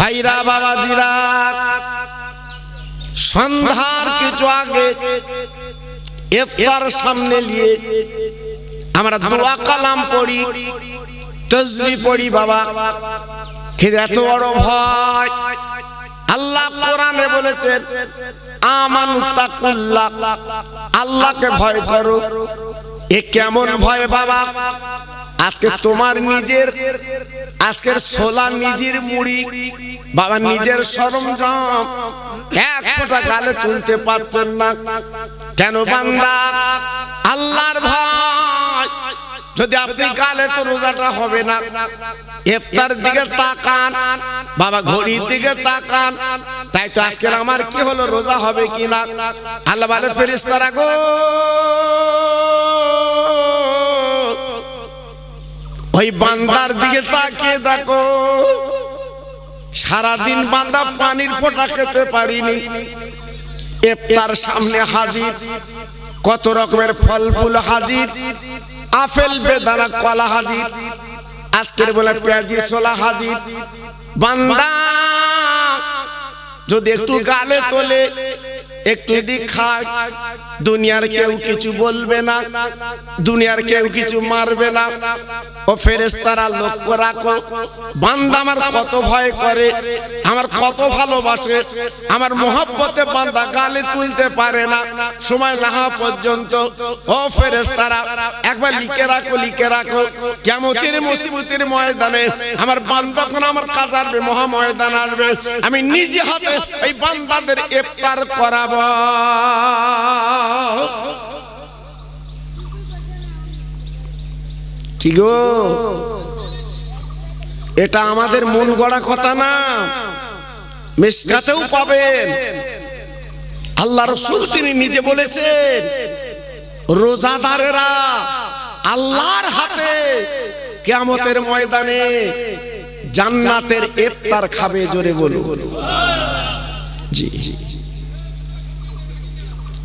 ভাইরা বাবাজিরা, সন্ধ্যার কিছু আগে ইফতার সামনে নিয়ে আমরা দোয়া কালাম পড়ি, তাসবিহ পড়ি। বাবা কিন্তু এত বড় ভয়, আল্লাহ কোরআনে বলেছেন আমানুত্তাকুল্লাহ, আল্লাহকে ভয় করো। এ কেমন ভয় বাবা? আজকে তোমার নিজের আজকের ছোলা, নিজের মুড়ি, বাবা নিজের সরঞ্জাম এক ফোঁটা গালে তুলতে পারছেন না কেন বান্দা? আল্লাহর ভয়। যদি আপনি গালে তো রোজাটা হবে না। ইফতার দিকে তাকান বাবা, ঘড়ির দিকে তাকান, তাই তো আজকের আমার কি হলো, রোজা হবে কিনা? আল্লাহ বলে ফেরেশতারা গো, ওই বান্দার দিকে তাকিয়ে দেখো, সারাদিন বান্দা পানির ফোঁটা খেতে পারিনি, ইফতার সামনে হাজির, কত রকমের ফল ফুল হাজির, আপেল বেদানা কলা হাজির, আজকের বলে পেঁয়াজি ছোলা হাজির। বান্দা যদি একটু গালে তোলে, একটু যদি খায়, দুনিয়ার কেউ কিছু বলবে না, দুনিয়ার কেউ কিছু মারবে না। ও ফেরেশতারা লক্ষ্য রাখো, বান্দা আমার কত ভয় করে, আমার কত ভালোবাসে, আমার মহব্বতে বান্দা গালে তুলতে পারে না সময় না হওয়া পর্যন্ত। ও ফেরেশতারা একবার লিখে রাখো, লিখে রাখো, কিয়ামতের মুসিবতের ময়দানে আমার বান্দা কোন আমার কাজ আসবে, মহা ময়দান আসবে, আমি নিজে হাতে এই বান্দাদের ইফতার করাবো। কি গো, এটা আমাদের মন গড়া কথা না, মিশকাতেও পাবেন। আল্লাহ রাসূল তিনি নিজে বলেছেন, রোজাদারেরা আল্লাহর হাতে কিয়ামতের ময়দানে জান্নাতের ইফতার খাবে। জোরে বলুন জি।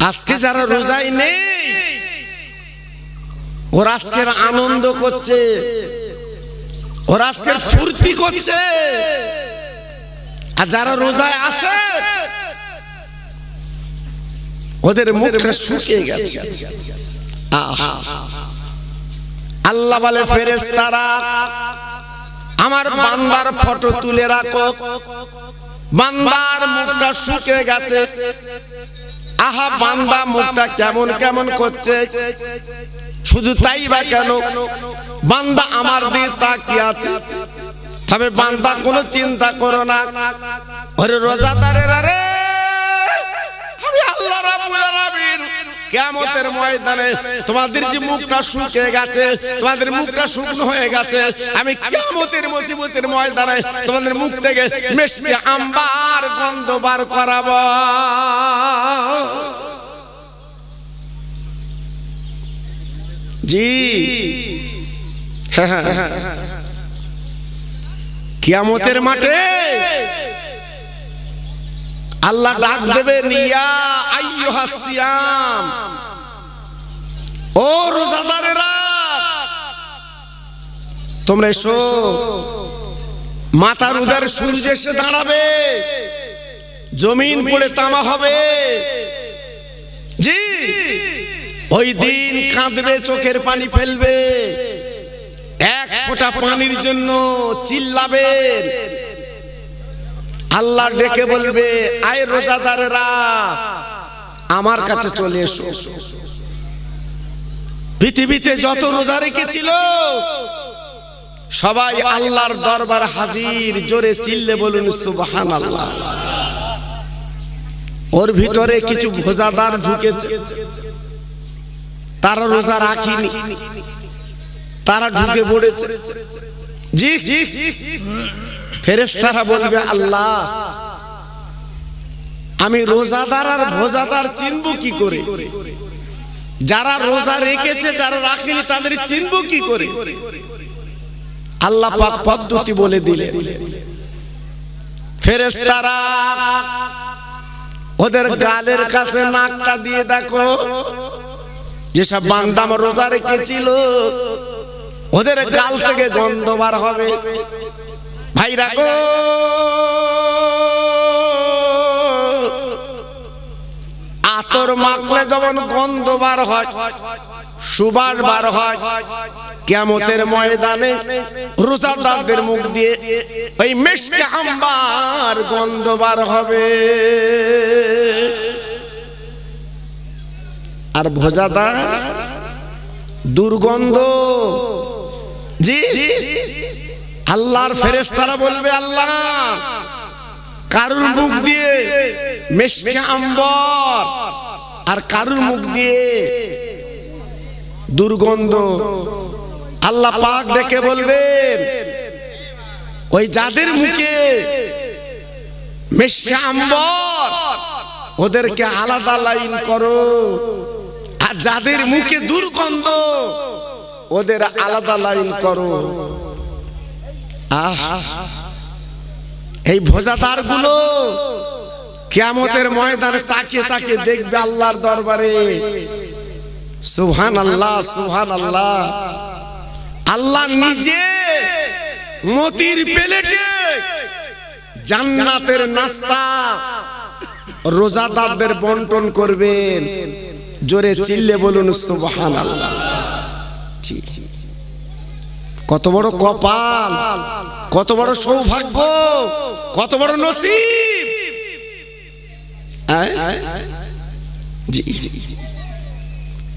আজকে যারা রোজায় নেই, ওরা আজকের আনন্দ করছে, ওরা আজকের ফুর্তি করছে, আর যারা রোজায় আসে ওদের মুখটা শুকিয়ে গেছে। আল্লাহ বলে ফেরেশতারা আমার বান্দার ফটো তুলে রাখো, বান্দার মুখটা শুকিয়ে গেছে। আহা বান্দা মুখটা কেমন কেমন করছে। শুধু তাই বা কেন, বান্দা আমার দিকে তাকিয়ে আছে। তবে বান্দা কোনো চিন্তা করো না, ওরে রোজাদারেরা রে, আমি আল্লাহ রাব্বুল আলামিন কিয়ামতের ময়দানে তোমাদের যে মুখটা শুকিয়ে গেছে, তোমাদের মুখটা শুকনো হয়ে গেছে, আমি কিয়ামতের মুসিবতের ময়দানে তোমাদের মুখ থেকে মিষ্টি আম্বার গন্ধ বার করাবো। জি কিয়ামতের মাঠে আল্লাহ ডাক দেবেন, ইয়া আইয়ুহাস সিয়াম, ও রোজাদারেরা তোমরা এসো। মাথার উদার সূর্য এসে দাঁড়াবে, জমিন পড়ে তামা হবে। জি ওই দিন কাঁদবে, চোখের পানি ফেলবে, এক ফোঁটা পানির জন্য চিল্লাবে। আল্লাহ ডেকে বলবে, আয় রোজাদারেরা আমার কাছে চলে এসো। পৃথিবীতে যত রোজা রেখেছিল সবাই আল্লাহর দরবার হাজির। জোরে চিল্লে বলুন সুবহানাল্লাহ। ওর ভিতরে কিছু রোজাদার ঢুকেছে, তারা রোজা রাখিনি, তারা ঢুকে পড়েছে। জি ফেরেশতারা বলবে, আল্লাহ আমি রোজাদার আর ভোজাদার চিনবো কি করে? যারা রোজা রেখেছে, যারা রাখেনি তাদের চিনবো কি করে? আল্লাহ পাক পদ্ধতি বলে দিলেন। ফেরেশতারা ওদের গালের কাছে নাকটা দিয়ে দেখো, যেসব বান্দা রোজা রেখেছিল ওদের গাল থেকে গন্ধ বার হবে। ভাইরা গো, যেমন গন্ধ বার হয়, সুবাস বার হয়, কিয়ামতের ময়দানে রোজাদারদের মুখ দিয়ে ওই মিশকে আম্বার গন্ধ বার হবে। আর ভোজাদার দুর্গন্ধ। জি, আল্লাহর ফেরেশতারা বলবে, আল্লাহ কারুর মুখ দিয়ে মিশকে আম্বর আর কারুর মুখ দিয়ে দুর্গন্ধ। আল্লাহ পাক ডেকে বলবেন, ওই যাদের মুখে মিশকে আম্বর ওদেরকে আলাদা লাইন করো, আর যাদের মুখে দুর্গন্ধ ওদের আলাদা লাইন করো। এই ভোজাদার গুলো কিয়ামতের ময়দানে তাকিয়ে তাকিয়ে দেখবে আল্লাহর দরবারে। সুবহানাল্লাহ, সুবহানাল্লাহ। আল্লাহ নিজে মতির প্লেটে জান্নাতের নাস্তা রোজাদারদের বন্টন করবেন। জোরে চিল্লে বলুন সুবহানাল্লাহ। কত বড় কপাল, কত বড় সৌভাগ্য, কত বড় নসিব।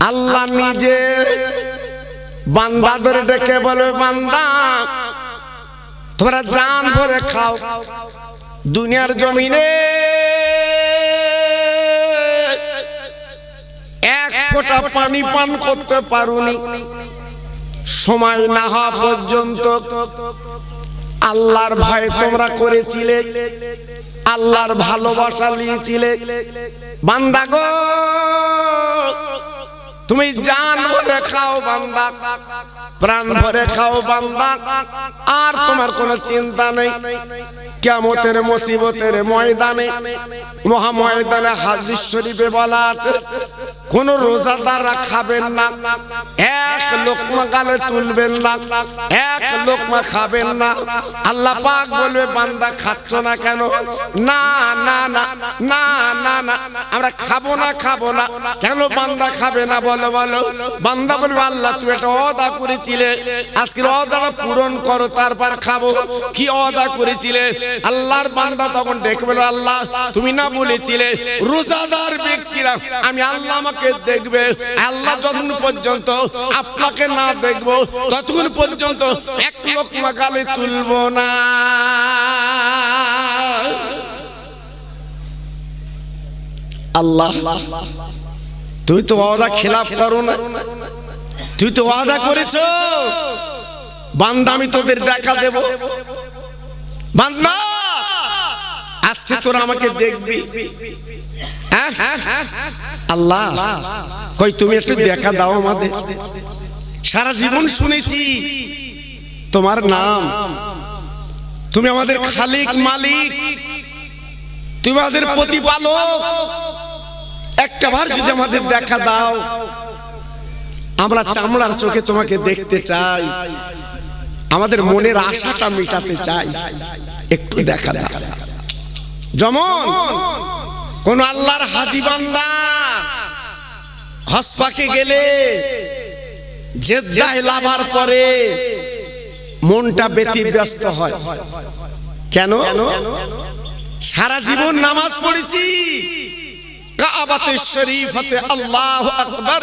আল্লাহ নিজে বান্দাদের ডেকে বলে, বান্দা তোমরা জান ভরে খাও, দুনিয়ার জমিনে এক ফোঁটা পানি পান করতে পারোনি, সময় না হওয়া পর্যন্ত আল্লাহর ভয় তোমরা করেছিলে, আল্লাহর ভালোবাসা নিয়েছিলে। বান্দা গো, তুমি জান ভরে খাও বান্দা, প্রাণ ভরে খাও বান্দা, আর তোমার কোনো চিন্তা নেই। কিয়ামতের মুসিবতের ময়দানে, মহা ময়দানে হাদিস শরীফে বলা আছে, কোন রোজাদাররা খাবেন না, এক লোকমা গালে তুলবেন না, এক লোকমা খাবেন না। আল্লাহ পাক বলবে, বান্দা খাচ্ছ না কেন? না না না না না না, আমরা খাবো না, খাবো না। কেন বান্দা খাবে না বলো বলো? বান্দা বলবে, আল্লাহ তুই একটা ওয়াদা করেছিলে, আজকের ওয়াদাটা পূরণ করো, তারপর খাবো। কি ওয়াদা করেছিলে? আল্লাহর বান্দা তখন ডেকে বলল, আল্লাহ তুমি না বলেছিলে রোজাদার ব্যক্তিরা আমি আল্লাহ আমাকে দেখবে, আল্লাহ যতক্ষণ পর্যন্ত আপনাকে না দেখবো ততক্ষণ পর্যন্ত এক লোকমা গালে তুলবো না। আল্লাহ, তুমি তো ওয়াদা খেলাফ করো না, তুই তো ওয়াদা করেছো বান্দা আমি তোদের দেখা দেব। বান্দা আজকে তোরা আমাকে দেখবি। আল্লাহ কই তুমি একটু দেখা দাও আমাদের। সারা জীবন শুনেছি তোমার নাম, তুমি আমাদের খালিক মালিক, তুমি আমাদের প্রতিপালক। একটাবার যদি আমাদের দেখা দাও, আমরা চামড়ার চোখে তোমাকে দেখতে চাই, আমাদের মনের আশাটা মেটাতে চাই, একটু দেখা দাও। যেমন কোন আল্লাহর হাজী বান্দা হজ পাকে গেলে জেদ্দায় নামার পরে মনটা ব্যতিব্যস্ত হয়। কেন? সারা জীবন নামাজ পড়েছি, কাবাতে শরীফাতে আল্লাহু আকবার,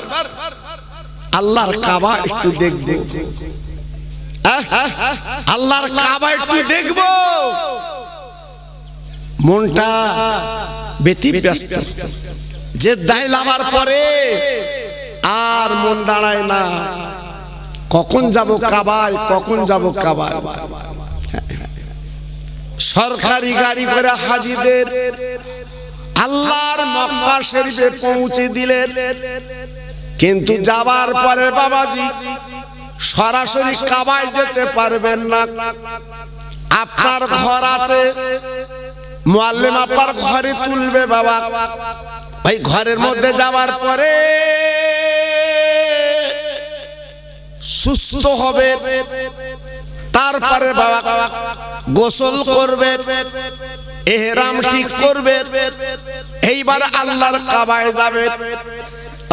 আল্লাহর কাবা একটু দেখব, আল্লাহর কাবা একটু দেখব, মনটা ব্যতিব্যস্ত। জেদ্দায় নামার পরে আর মন দাঁড়ায় না, কখন যাব কাবায়, কখন যাব কাবায়। সরকারি গাড়ি করে হাজীদের আল্লাহর মক্কা শরীফে পৌঁছে দিলেন, কিন্তু যাবার পরে বাবাজি সরাসরি কাবায় যেতে পারবেন না। আপনার ঘর আছে, মুআল্লিম আপনার ঘরে তুলবে বাবা, ওই ঘরের মধ্যে যাওয়ার পরে সুস্থ হবে, তারপরে বাবা গোসল করবে, ইহরাম ঠিক করবে, এইবার আল্লাহর কাবায় যাবে।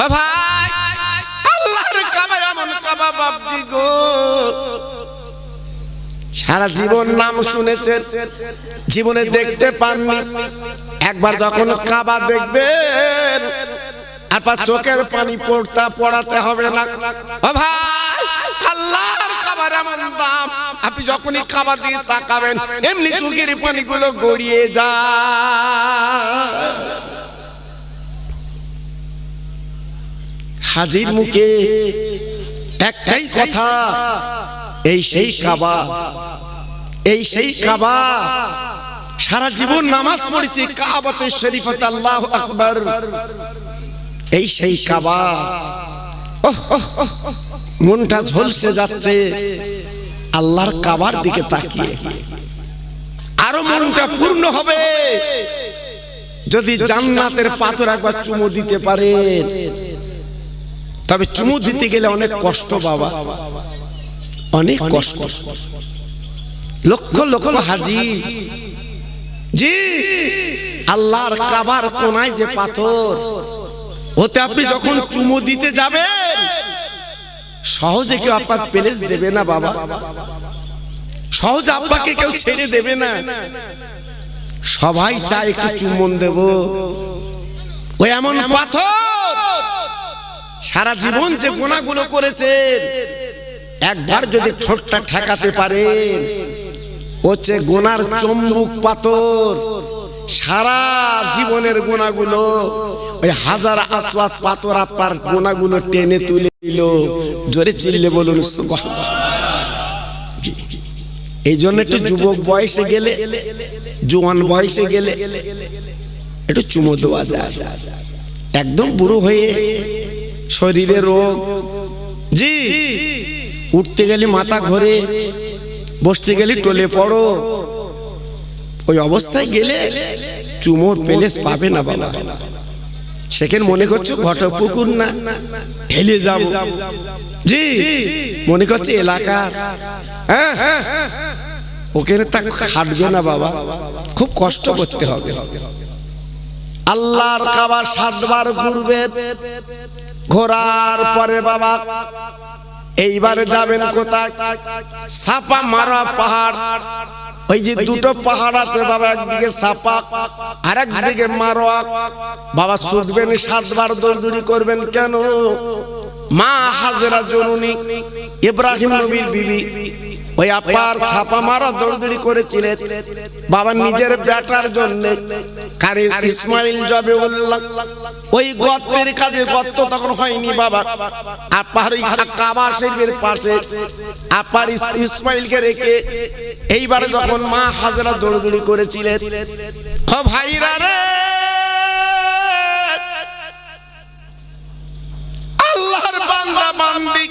ও ভাই, আল্লাহর কাবা এমন কাবা বাপজি গো, সারা জীবন নাম শুনেছেন, জীবনে দেখতে পাননি। একবার যখন কাবা দেখবেন আপনার চোখের পানি পড়াতে হবে না। ও ভাই, আল্লাহর কাবার এমন দাম, আপনি যখনই কাবা দিয়ে তাকাবেন এমনি চোখের পানিগুলো গড়িয়ে যায়। হাজির মুখে একটাই কথা, এই সেই কাবা, এই সেই কাবা। সারা জীবন নামাজ পড়েছি কাবাতুশ শরীফত, আল্লাহু আকবার, এই সেই কাবা। মনটা ঝলসে যাচ্ছে আল্লাহর কাবার দিকে তাকিয়ে। আরো মনটা পূর্ণ হবে যদি জান্নাতের পাথর একবার চুমু দিতে পারেন। তবে চুমু দিতে গেলে অনেক কষ্ট বাবা, অনেক কষ্ট। লক্ষ লক্ষ হাজি, জি, আল্লাহর কাবার কোনায় যে পাথর, ওতে আপনি যখন চুমু দিতে যাবেন সহজে কেউ আপনার প্লেস দেবে না বাবা, সহজে আপনাকে কেউ ছেড়ে দেবে না। সবাই চায় একটু চুম্বন দেব। ওই এমন পাথর, সারা জীবন যে গুনাহগুলো করেছেন একবার যদি ঠোঁটটা ঠেকাতে পারেন, হচ্ছে গুনার চুম্বক পাথর। সারা জীবনের গুনাহগুলো ওই হাজার আসওয়াদ পাথর আপনার গুনাহগুলো টেনে তুলে দিল। জোরে চিল্লে বলুন সুবহানাল্লাহ। এই জন্য একটু যুবক বয়সে গেলে, জওয়ান বয়সে গেলে একটু চুমো দেওয়া যায়। একদম বুড়ো হয়ে শরীরে রোগ, জি, উঠতে গেলে মাথা ঘোরে, বসতে গেলে টলে পড়ো, ওই অবস্থায় গেলে চুমোর প্লেস পাবে না বাবা। সেখানে মনে করছো ঘটপুকুর না, ঢেলে যাব, জি, মনে করছে এলাকার, হ্যাঁ, ওখানে তা খাটবে না বাবা, খুব কষ্ট করতে হবে। আল্লাহর কাবা 7 বার ঘুরবে, ঘোরার পরে বাবা এইবারে যাবেন কোথায়? সাপা মারা পাহাড়। ওই যে দুটো পাহাড় আছে বাবা, একদিকে সাপা আর একদিকে মারোয়া। বাবা ছুটবেন 7 বার, দৌড়দৌড়ি করবেন কেন? মা হাজেরা জননী ইব্রাহিম নবীর বিবি, ওই আপার ছাপা মারা দৌড়দৌড়ি করেছিলেন বাবা নিজের বেটার জন্য। কারণ ইসমাইল জবেউল্লাহ ওই গর্তের কাজে, গর্ত তখন হয়নি বাবা, আপার কাবা শরীফের পাশে আপার ইসমাইলকে রেখে এইবারে যখন মা হাজেরা দৌড়দৌড়ি করেছিলেন, ও ভাইরা রে, আল্লাহর বান্দা বান্দি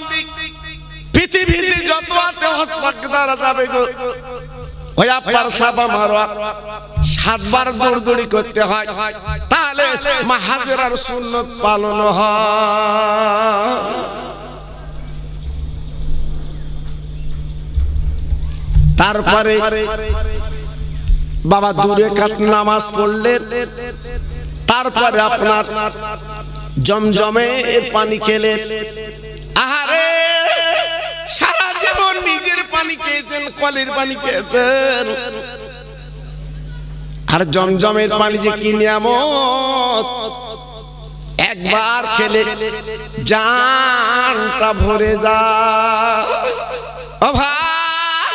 পৃথিবীতে যত আছে হাসপাতাল যাবে গো, ওই আপনার সাপা মারোয়া 7 বার দৌড়দৌড়ি করতে হয়, তাহলে মা হাজেরার সুন্নত পালন হয়। তারপরে বাবা 2 রাকাত নামাজ পড়লেন, তারপরে আপনার জমজমের পানি খেলেন। আহারে, সারা জীবন নিজের পানি খেয়েছেন, কলের পানি খেয়েছেন, আর জমজমের পানি যে কি নিয়ামত, একবার খেলে জানটা ভরে যায়। ও ভাই,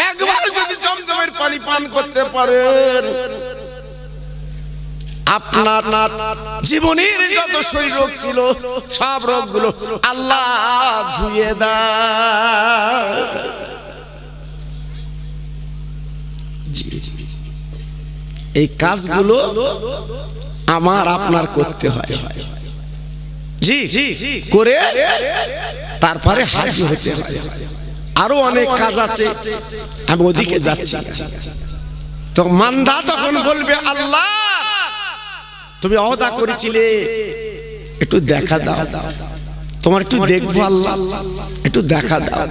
একবার যদি জমজমের পানি পান করতে পারেন, আপনার জীবনের যত শরীর রোগ ছিল সব রোগগুলো আল্লাহ ধুয়ে দেয়। এই কাজগুলো আমার আপনার করতে হয়, জি, করে তারপরে হাজি হতে হয়। আরো অনেক কাজ আছে, আমি ওদিকে যাচ্ছি। তো মান্দা তখন বলবে, আল্লাহ তুমি ওয়াদা করেছিলে একটু দেখা দাও, তোমার একটু দেখবো, আল্লাহ একটু দেখা দাও।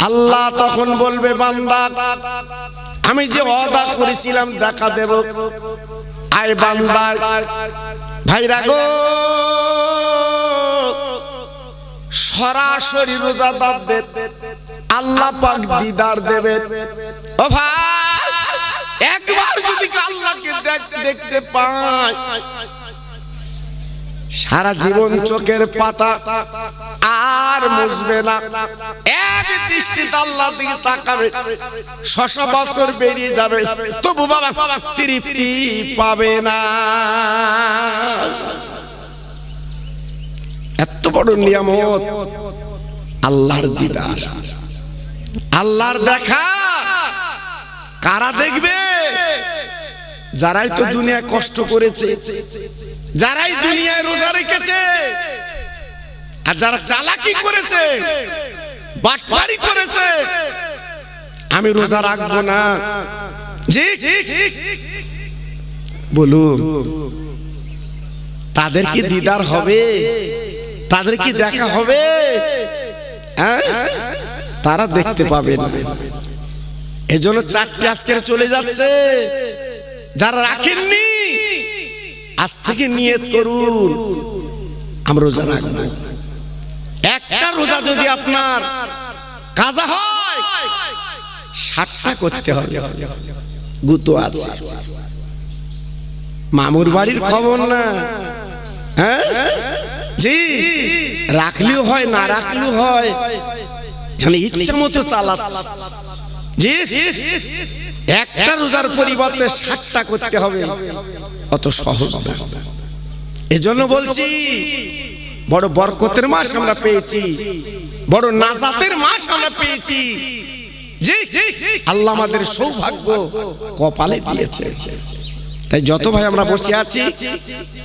আল্লাহ তখন বলবে, বান্দা আমি যে ওয়াদা করেছিলাম দেখা দেব, আয় বান্দা ভাইরা গো, সরাসরি রোজাদারদের আল্লাহ পাক দিদার দেবেন। ও ভাই, একবার যদি আল্লাহকে দেখতে পায়, সারা জীবন চোখের পাতা আর মুছবে না, এক দৃষ্টিতে আল্লাহর দিকে তাকাবে, ৬০০ বছর বেরিয়ে যাবে, তবু বাবা তৃপ্তি পাবে না। এত বড় নিয়ামত আল্লাহর দিদার, আল্লাহর দেখা। কারা দেখবে? যারাই তো দুনিয়ায় কষ্ট করেছে, যারাই দুনিয়ায় রোজা রেখেছে, আর যারা চালাকি করেছে, বাটপারি করেছে, আমি রোজা রাখবো না, জি বলুন, তাদের কি দিদার হবে? তাদের কি দেখা হবে? তারা দেখতে পাবে না। এজন্য 4টে আজকে চলে যাচ্ছে। যারা রাখেননি, আজ থেকে নিয়ত করুন, আমরা রোজা রাখবো। একটা রোজা যদি আপনার কাজা হয়, 7টা করতে হবে। গুতো আছে, মামুর বাড়ির খবর না, হ্যাঁ জি, রাখলেও হয়, না রাখলেও হয়, মানে ইচ্ছা মতো চালাচ্ছে। জি, একটা রোজার পরিবর্তে 7টা করতে হবে, অত সহজ না। এজন্য বলছি, বড় বরকতের মাস আমরা পেয়েছি, বড় নাজাতের মাস আমরা পেয়েছি। জি, আল্লাহ আমাদের সৌভাগ্য কপালে দিয়েছে। তাই যত ভাই আমরা বসে আছি,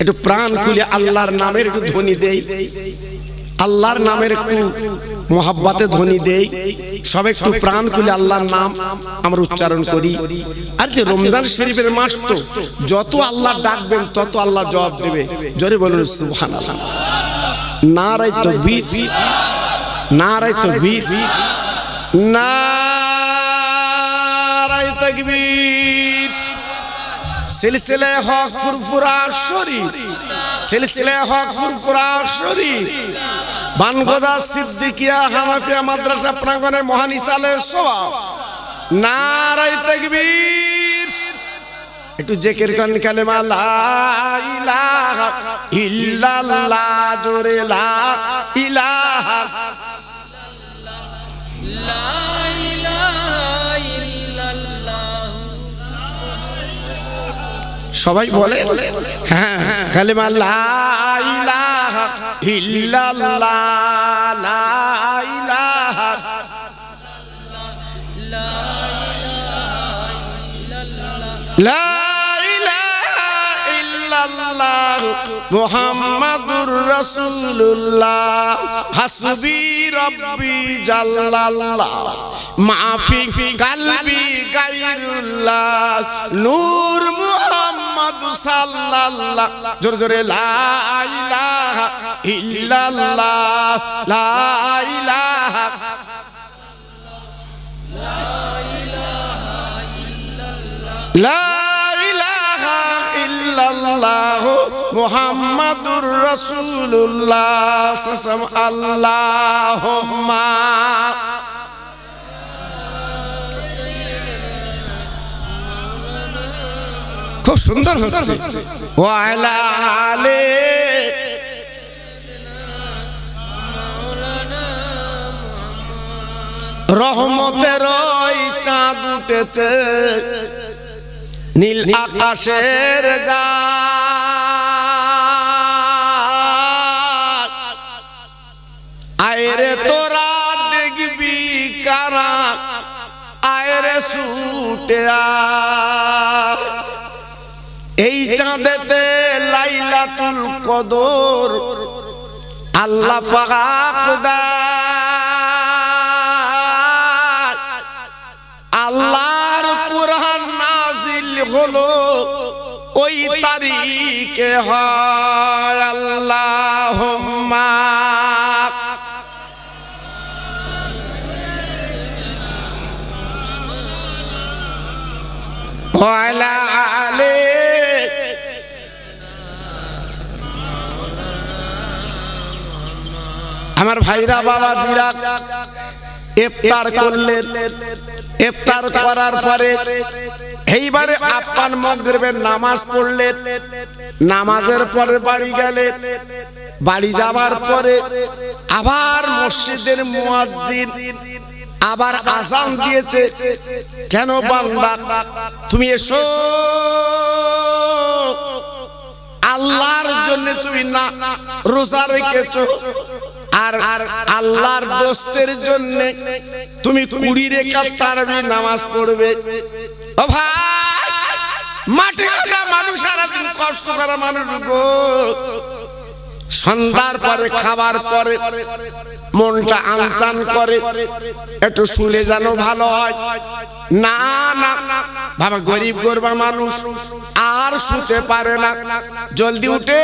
একটু প্রাণ খুলে আল্লাহর নামের একটু ধ্বনি দেই, আল্লাহর নামের একটু মোহাব্বতে ধ্বনি দেই, সব একটু প্রাণ খুলে আল্লাহর নাম আমরা উচ্চারণ করি। আর যে রমজান শরীফের মাস, তো যত আল্লাহ ডাকবেন তত আল্লাহ জবাব দেবে। জোরে বলুন সুবহানাল্লাহ। নারায়ে তাকবীর, নারায়ে তাকবীর, নারায়ে তাকবীর। সিলসিলে হক ফুরফুরা শরীফ, সিলসিলে হক ফুরফুরা শরীফ, বানগোদা সিদ্দিকিয়া হানাফিয়া মাদ্রাসা প্রাঙ্গণে মহান ইসালের সওয়াব। নারায়ে তাকবীর। একটু জিকির করেন কালেমা লা ইলাহা ইল্লাল্লাহ, জোরে লা ইলাহা লা ইলাহা ইল্লাল্লাহ। সবাই বলে হ্যাঁ, কালেমা লা ইলাহা ইল্লাল্লাহ, লা ইলাহা লা ইলাহা ইল্লাল্লাহ মুহাম্মাদুর রাসূলুল্লাহ, হাসবি রাব্বি জাল্লাল্লাহ, মাফি কালবি গায়রুল্লাহ, নূর মুহাম্মদ সাল্লাল্লাহ। জোরে জোরে লা ইলাহা ইল্লাল্লাহ, লা ইলাহা লা ইলাহা ইল্লাল্লাহ মুহাম্মাদুর রাসূলুল্লাহ আল্লাহুম্মা। খুব সুন্দর হচ্ছে। ওয়া আলা আলি রহমতের ওই চাঁদ উঠেছে, নীল আকাশের গান, আয়রে তোরা দেখবি কারা, আয়রে ছুটে আয়। এই চাঁদেতে লাইলাতুল কদর আল্লাহ পাক দেয়। আল্লাহর কুরআন নাজিল হলো ওই তারিখে হয়। আল্লাহুম্মা ওয়া আলা আলি আমার ভাইরা বাবাজিরা ইফতার করলেন। ইফতার করার পরে এইবারে আপ্পান মাগরিবের নামাজ পড়লেন। নামাজের পরে বাড়ি গেলেন। বাড়ি যাওয়ার পরে আবার মসজিদের মুয়াজ্জিন আবার আযান দিয়েছে। কেন বান্দা তুমি এসো, আল্লাহর জন্য তুমি না রোজা রেখেছো, আর আল্লাহর দোস্তের জন্য তুমি 20 রাকাত তারাবি নামাজ পড়বে। ও ভাই, মাঠে ঘাটা মানুষ, সারাদিন কষ্ট করা মানুষ গো, সন্ধ্যার পরে খাবার পরে মনটা আনচান করে, একটু শুলে যেন ভালো হয়। না না বাবা, গরিব গরবা মানুষ আর শুতে পারে না। জলদি উঠে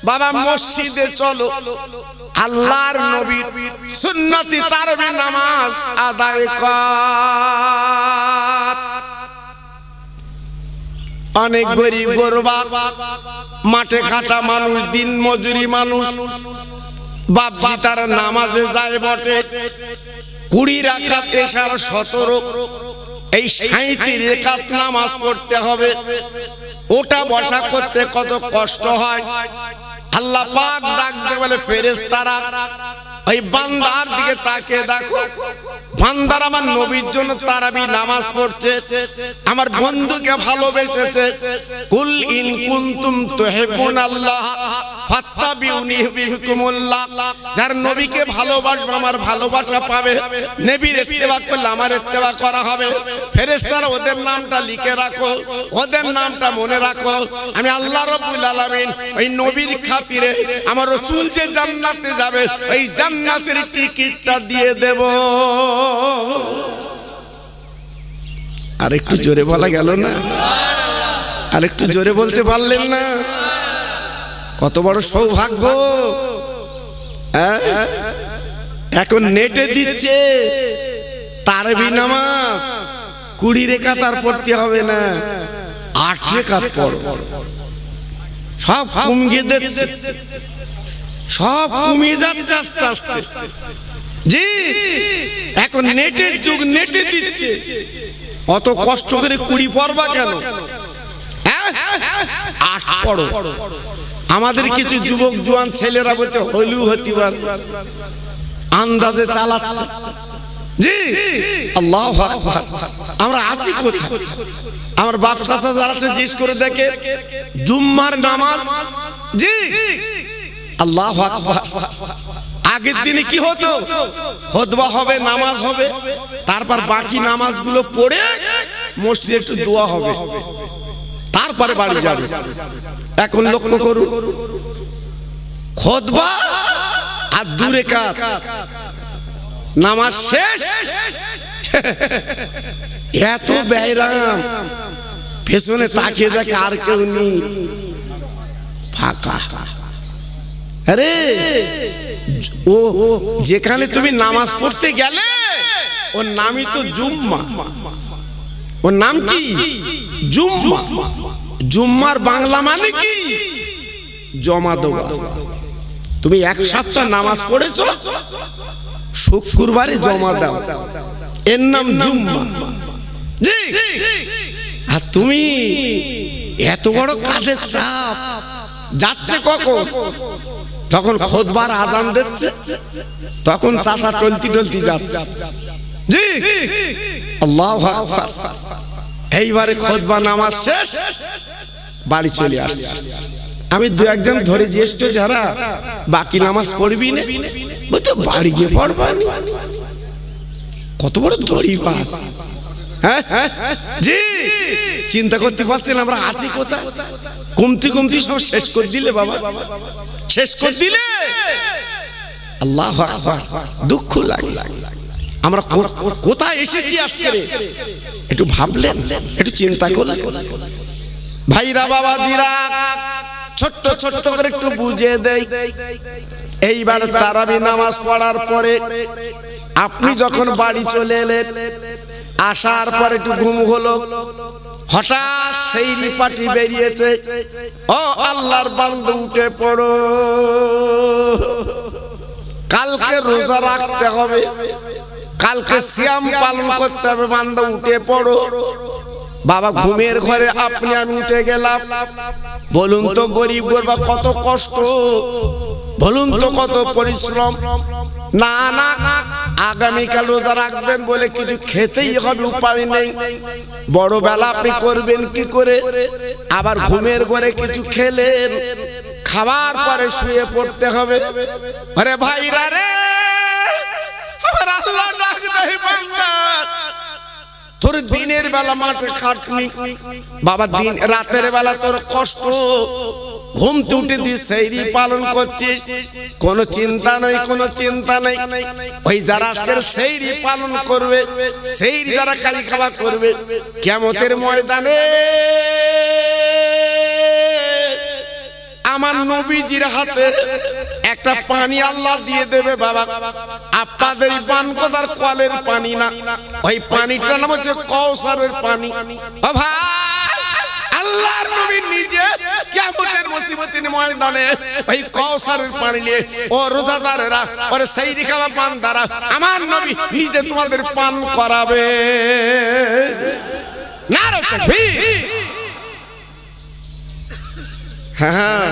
বাবা মসজিদে চলো, আল্লাহর নবীর সুন্নতি তারাবি নামাজ আদায় কর। অনেক গরিব গরবা মাঠে খাটা মানুষ, দিন মজুরি মানুষ, বাপজি তারা নামাজে যায় বটে, 20 রাকাত এশার 17, এই 37 রাকাত নামাজ পড়তে হবে। ওটা বসা করতে কত কষ্ট হয়। আল্লাহ পাক ডাকতে বলে ফেরেশতারা, ওই বান্দার দিকে তাকিয়ে দেখো, বান্দার আমার নবীর জন্য তারাবি নামাজ পড়ছে, আমার বন্ধুকে ভালোবেসেছে। কুল ইন কুনতুম তুহিব্বুনাল্লাহ ফাত্তাবিউনি ইউহিব্বুকুমুল্লাহ। যার নবীকে ভালোবাসবে আমার ভালোবাসা পাবে, নবীর ইত্তেবা করলে আমার ইত্তেবা করা হবে। ফেরেশতারা ওদের নামটা লিখে রাখো, ওদের নামটা মনে রাখো। আমি আল্লাহ রাব্বুল আলামিন ওই নবীর খাতিরে আমার রাসূল যে জান্নাতে যাবে, ওই জান্নাতের টিকিটটা দিয়ে দেব। আর একটু জোরে বলা গেল না? আর একটু জোরে বলতে পারলেন না? কত বড় সৌভাগ্য! এখন নেটে দিচ্ছে তারাবি নামাজ 20 রাকাত আর পড়তে হবে না, 8 রাকাত পড়ো। সব কমিয়ে দিচ্ছে, সব কমিয়ে যাচ্ছে আস্তে আস্তে। জি, এখন নেটের যুগ, নেটে দিচ্ছে। অত কষ্ট করে 20 পড়বা কেন? 8 পড়ো। আমাদের কিছু যুবক জোয়ান ছেলেরা বলতে হলু হতিবার আন্দাজে চালাচ্ছে। জি, আল্লাহু আকবার। আমরা আছি কোথায়? আমার বাপ চাচা যারা আছে জিজ্ঞেস করে দেখে, জুম্মার নামাজ, জি আল্লাহু আকবার, আগের দিনে কি হতো? খুতবা হবে, নামাজ হবে, তারপর বাকি নামাজগুলো পড়ে মসজিদে একটু দোয়া হবে, তারপরে বাড়ি যাবে। এখন লক্ষ্য করুন, খুতবা আর 2 রাকাত নামাজ শেষ, এত বেরাম, পেছনে তাকিয়ে দেখে আর কেউ নেই, ফাঁকা। আরে ও যেখানে তুমি নামাজ পড়তে গেলে ওর নামই তো জুম্মা। ওর নাম কি? জুম্মা। জুম্মার বাংলা মানে কি? জমা দেওয়া। তুমি 1 সপ্তাহ নামাজ পড়েছো, শুক্রবারে জমা দাও, এর নাম জুম্মা। জি, আর তুমি এত বড় কাজের চাপ যাচ্ছে কখন? তখন খুতবার আজান দিচ্ছে, তখন চাচা টলতি টলতি যাচ্ছে। জি, আল্লাহু আকবার। এইবারে খুতবা নামাজ শেষ, বাড়ি চলে আসছে। আমি 2-1 ধরে জ্যেষ্ঠ যারা, বাকি নামাজ পড়বি না, বলতে বাড়ি গিয়ে পড়বানি। কত বড় দড়ি পাস! জি, চিন্তা করতে পারছেন আমরা আছি কোথায়? কমতি কমতি সব শেষ করে দিলে বাবা, শেষ করে দিলে। আল্লাহু আকবার, দুঃখ লাগে। আমরা কোথায় এসেছি আজকে? একটু ভাবলেন, একটু চিন্তা করলেন? ভাইরা বাবাজিরা, ছোট্ট ছোট্ট করে একটু বুঝে দেই। এইবার তারাবি নামাজ পড়ার পরে আপনি যখন বাড়ি চলে এলেন, আসার পর একটু ঘুম হলো, হঠাৎ সেইরি পাটি বেরিয়েছে। ও আল্লাহর বান্দা উঠে পড়ো, কালকে রোজা রাখতে হবে, কালকে সিয়াম পালন করতে হবে, বান্দা উঠে পড়ো। বাবা ঘুমের ঘরে আপনি আমি উঠে গেলাম। বলুন তো গরিব গরবা কত কষ্ট, বলুন তো কত পরিশ্রম। না না, আগামীকাল রোজা রাখবেন বলে কিছু খেতেই হবে, উপায় নেই। বড় বেলা আপনি করবেন কি করে? আবার ঘুমের ঘরে কিছু খেলেন, খাবার পরে শুয়ে পড়তে হবে। আরে ভাইরা রে, আমার আল্লাহ ডাক দেয় বান্দা, তোর দিনের বেলা মাঠে খাটনি, বাবা দিন রাতের বেলা তোর কষ্ট, ঘুম উঠে দিয়ে সেইরি পালন করছিস, কোনো চিন্তা নেই, কোনো চিন্তা নেই। ওই যারা আজকের সেইরি পালন করবে, সেইরি যারা কালি খাওয়া করবে, কিয়ামতের ময়দানে আমার নবীজির হাতে একটা পানি আল্লাহ দিয়ে দেবে। বাবা আপনাদের বানকোদার কলের পানি না, ওই পানিটার নাম হচ্ছে কাউসারের পানি। ও ভাই, আল্লাহর নবী নিজে কিয়ামতের মুসিবতের ময়দানে ওই কাউসারের পানি নিয়ে ও রোজাদারেরা ওর সেইরি খাওয়া বান্দারা আমার নবী নিজে তোমাদের পান করাবে। নারে তাকবীর। হ্যাঁ,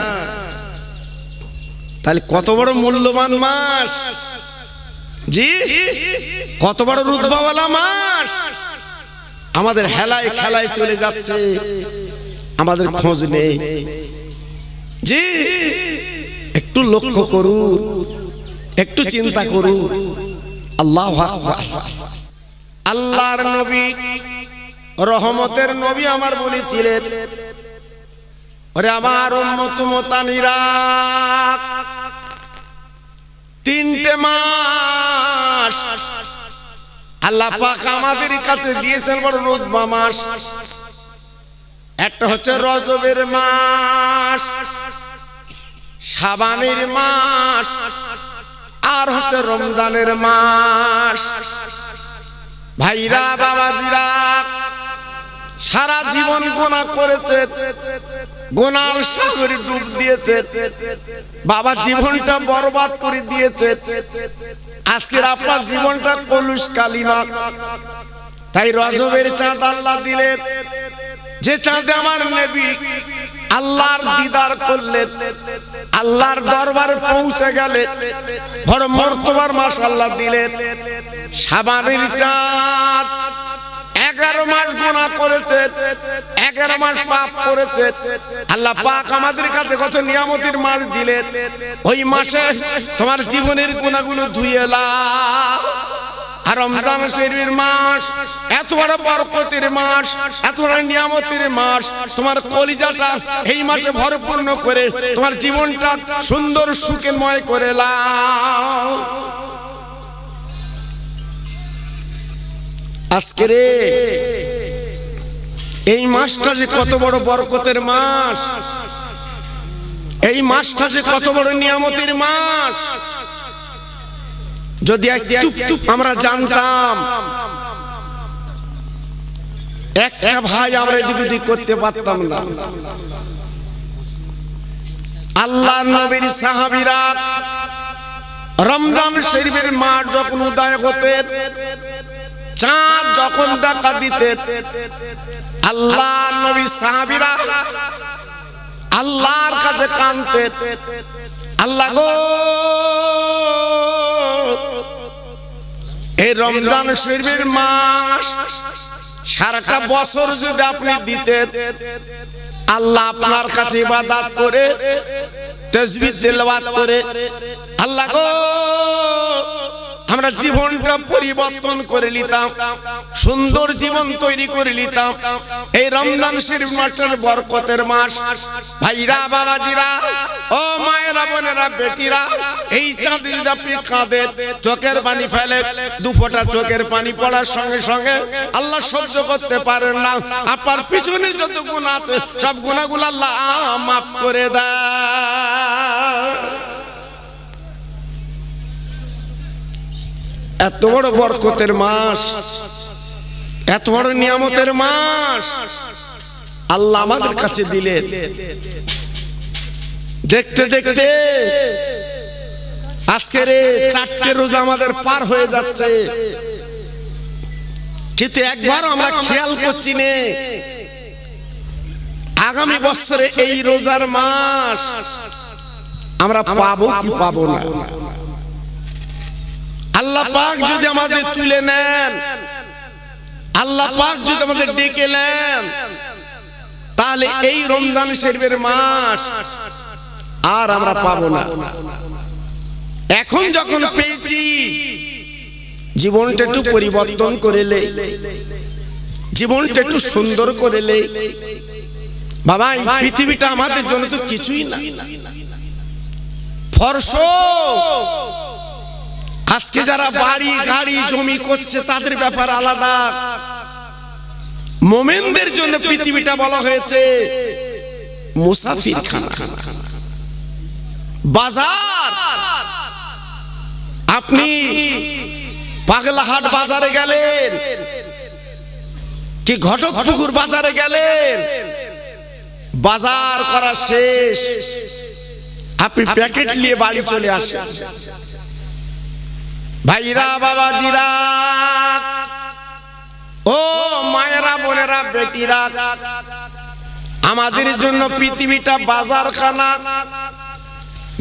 তাহলে কত বড় মূল্যবান মাস, জি কত বড় রুতবাওয়ালা মাস। আমাদের হেলায় খেলায় চলে যাচ্ছে, আমাদের খোঁজ নেই। জি একটু লক্ষ্য করুন, একটু চিন্তা করুন। আল্লাহু আকবার। আল্লাহর নবী রহমতের নবী আমার বলেছিলেন, ওরে আমার উম্মত মুতানিরা, 3টে মাস আল্লাহ পাক আমাদের কাছে দিয়েছেন বড় রুতবা মাস। একটা হচ্ছে রজবের মাস, শাবানের মাস, আর হচ্ছে রমজানের মাস। ভাইরা বাবাজিরা, সারা জীবন গুনাহ করেছে, গুনার সাগরে ডুব দিয়েছে, বাবা জীবনটা বরবাদ করে দিয়েছে। আজকের আপনার জীবনটা কলুষ কালিমা। তাই রজবের চাঁদ আল্লাহ দিলেন, যে চাঁদে আমার নবী আল্লাহর দিদার করলেন, আল্লাহর দরবারে পৌঁছে গেলেন, বড় মর্তবার মাস আল্লাহ দিলেন। শাবানের চাঁদ 11 মাস গুনাহ করেছে, 11 মাস পাপ করেছে। আল্লাহ পাক আমাদের কাছে কত নিয়ামতের মাস দিলেন। ওই মাসে তোমার জীবনের গুনাহগুলো ধুয়ে নাও। আর রমজান শরীফের মাস এত বড় বরকতের মাস, এত বড় নিয়ামতের মাস। তোমার কলিজাটা এই মাসে ভরপূর্ণ করে তোমার জীবনটা সুন্দর সুখময় করে নাও। আজকে রে এই মাসটা যে কত বড় বরকতের মাস, এই মাসটা যে কত বড় নিয়ামতের মাস, যদি একটু আমরা জানতাম, একটা ভাই আমরা এদিক ওদিক করতে পারতাম না। আল্লাহর নবীর সাহাবীরা রমজান শরীফের মাস যখন উদয় হতে, চাঁদ যখন দেখা দিতে, আল্লাহর নবী সাহাবীরা আল্লাহর কাছে কাঁদতেন, আল্লাহ গো এই রমজান শরীফের মাস সারাটা বছর যদি আপনি দিতেন, আল্লাহ আপনার কাছে ইবাদত করে তাসবিহ তেলাওয়াত করে, আল্লাহ গো আমরা জীবনটা পরিবর্তন করে নিতাম, সুন্দর জীবন তৈরি করে নিতাম। এই রমজান শরীফ মাসের বরকতের মাস। ভাইরা বাবাজিরা, ও মায়েরা বোনেরা বেটিরা, এই চাঁদে যদি আপনি কাঁদেন, চোখের পানি ফেলেন, 2 ফোঁটা চোখের পানি পড়ার সঙ্গে সঙ্গে আল্লাহ সহ্য করতে পারেন না, আপনার পিছনে যত গুনাহ আছে সব গুনাহগুলো আল্লাহ মাফ করে দেয়। এত বড় বরকতের মাস, এত বড় নিয়ামতের মাস আল্লাহ আমাদের কাছে দিলেন। দেখতে দেখতে আজকের 4টে রোজা আমাদের পার হয়ে যাচ্ছে, কিন্তু একবার আমরা খেয়াল করছি না আগামী বছরে এই রোজার মাস আমরা পাবো কি পাবো না। আল্লাহ পাক যদি আমাদের তুলে নেন, আল্লাহ পাক যদি আমাদের ডেকে নেন, তাহলে এই রমজান শরীফের মাস আর আমরা পাবো না। এখন যখন পেয়েছি জীবনটা একটু পরিবর্তন করেলে, জীবনটা একটু সুন্দর করেলে, বাবা এই পৃথিবীটা আমাদের জন্য তো কিছুই না। ফরস আজকে যারা বাড়ি গাড়ি জমি করছে তাদের ব্যাপার আলাদা, মোমেনদের জন্য পৃথিবীটা বলা হয়েছে মুসাফির খানা, বাজার। আপনি পাগলাহাট বাজারে গেলেন কি ঘটকপুকুর বাজারে গেলেন, বাজার করা শেষ, আপনি প্যাকেট নিয়ে বাড়ি চলে আসেন। ভাইরা বাবাজিরা, ও মায়েরা বোনেরা বেটিরা, আমাদের জন্য পৃথিবীটা বাজারখানা।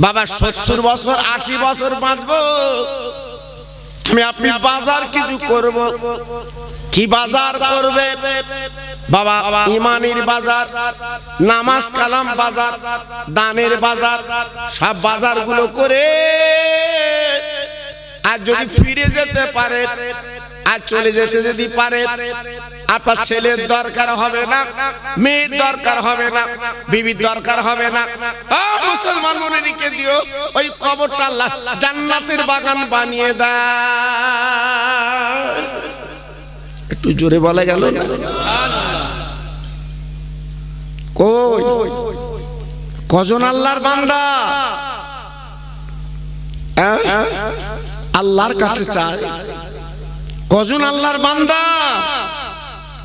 বাবা 70 বছর 80 বছর বাঁচবো, আমি আপনি বাজার কিছু করব। কি বাজার করবে বাবা? ইমানের বাজার, নামাজ কালাম বাজার, দানের বাজার, সব বাজারগুলো করে আর যদি ফিরে যেতে পারে আর চলে যেতে যদি পারে, আপনার ছেলের দরকার হবে না, মেয়ের দরকার হবে না, বিবির দরকার হবে না। ও মুসলমান মনে রেখে দিও, ওই কবরটা আল্লাহ জান্নাতের বাগান বানিয়ে দেয়। একটু জোরে বলা গেল না? কই কজন আল্লাহর বান্দা আল্লাহর কাছে চায়? কজন আল্লাহর বান্দা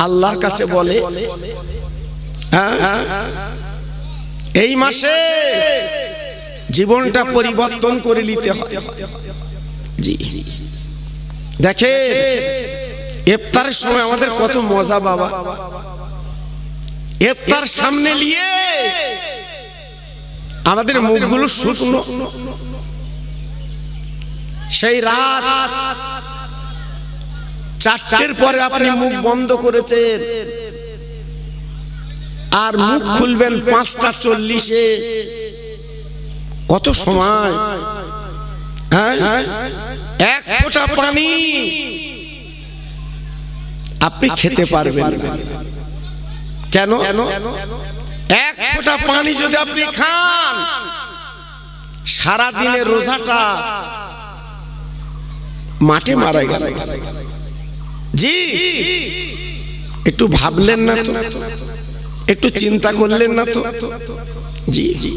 আল্লাহর কাছে বলে এই মাসে জীবনটা পরিবর্তন করে নিতে হয়? জি, দেখেন ইফতারের সময় আমাদের কত মজা বাবা। ইফতার সামনে নিয়ে আমাদের মুখগুলো শুকনো। সেই রাত 4টের পরে আপনি মুখ বন্ধ করেছেন, আর মুখ খুলবেন 5টা 40-এ। কত সময়, এক ফোঁটা পানি আপনি খেতে পারবেন না। কেন? এক ফোঁটা পানি যদি আপনি খান, সারা দিনের রোজাটা মাঠে মারা গেল। জি, একটু ভাবলেন না তো? একটু চিন্তা করলেন না তো? জি জি।